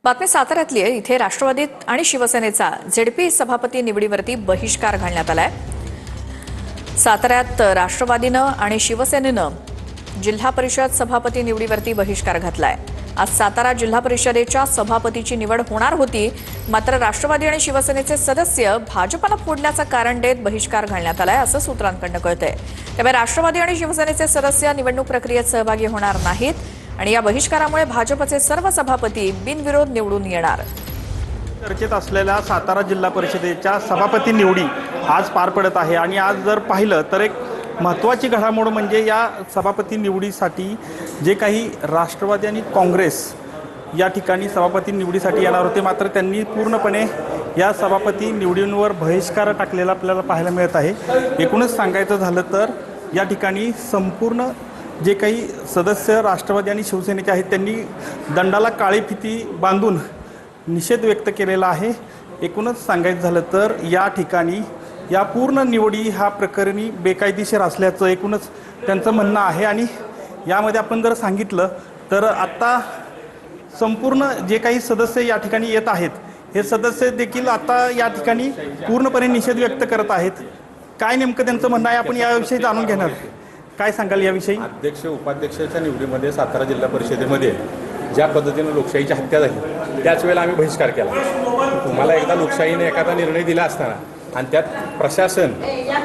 बातमी साताऱ्यातली आहे। इथे राष्ट्रवादीत आणि शिवसेनेचा झेडपी सभापती निवडीवरती बहिष्कार घालण्यात आलाय। साताऱ्यात राष्ट्रवादीनं आणि शिवसेनेनं जिल्हा परिषद सभापती निवडीवरती बहिष्कार घातलाय। आज सातारा जिल्हा परिषदेच्या सभापतीची निवड होणार होती, मात्र राष्ट्रवादी आणि शिवसेनेचे सदस्य भाजपला फोडण्याचं कारण देत बहिष्कार घालण्यात आलाय असं सूत्रांकडून कळतंय। त्यामुळे राष्ट्रवादी आणि शिवसेनेचे सदस्य निवडणूक प्रक्रियेत सहभागी होणार नाहीत आणि या बहिष्कारामुळे भाजपचे सर्व सभापती बिनविरोध निवडून येणार। चर्चेत असलेल्या सातारा जिल्हा परिषदेच्या सभापती निवडी आज पार पडत आहे आणि आज जर पाहिलं तर एक महत्त्वाची घडामोड म्हणजे या सभापती निवडीसाठी जे काही राष्ट्रवादी आणि काँग्रेस या ठिकाणी सभापती निवडीसाठी येणार होते, मात्र त्यांनी पूर्णपणे या सभापती निवडींवर बहिष्कार टाकलेला आपल्याला पाहायला मिळत आहे। एकूणच सांगायचं झालं तर या ठिकाणी संपूर्ण जे काही सदस्य राष्ट्रवादी आणि शिवसेनेचे आहेत त्यांनी दंडाला काळी फिती बांधून निषेध व्यक्त केलेला आहे। एकूणच सांगायचं झालं तर या ठिकाणी या पूर्ण निवडी हा प्रकरणी बेकायदेशीर असल्याचं एकूणच त्यांचं म्हणणं आहे आणि यामध्ये आपण जर सांगितलं तर आता संपूर्ण जे काही सदस्य या ठिकाणी येत आहेत हे सदस्य देखील आता या ठिकाणी पूर्णपणे निषेध व्यक्त करत आहेत। काय नेमकं त्यांचं म्हणणं आहे आपण याविषयी जाणून घेणार। काय सांगाल याविषयी? अध्यक्ष उपाध्यक्षाच्या निवडीमध्ये सातारा जिल्हा परिषदेमध्ये ज्या पद्धतीने लोकशाहीची हत्या झाली त्याच वेळेला आम्ही बहिष्कार केला। तुम्हाला एकदा लोकशाहीने एखादा निर्णय दिला असताना आणि त्यात प्रशासन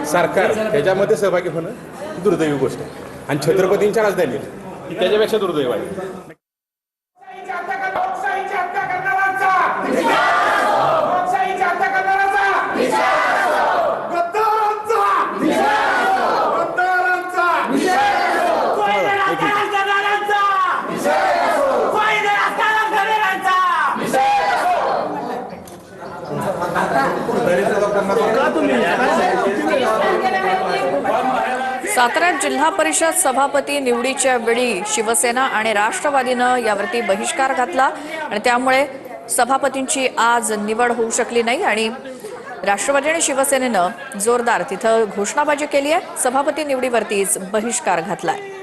सरकार त्याच्यामध्ये सहभागी होणं दुर्दैवी गोष्ट आहे आणि छत्रपतींच्या राजधानीत ही त्याच्यापेक्षा दुर्दैव आहे। साताऱ्यात जिल्हा परिषद सभापती निवडीच्या वेळी शिवसेना आणि राष्ट्रवादीनं यावरती बहिष्कार घातला आणि त्यामुळे सभापतींची आज निवड होऊ शकली नाही आणि राष्ट्रवादी आणि शिवसेनेनं जोरदार तिथं घोषणाबाजी केली आहे। सभापती निवडीवरतीच बहिष्कार घातलाय।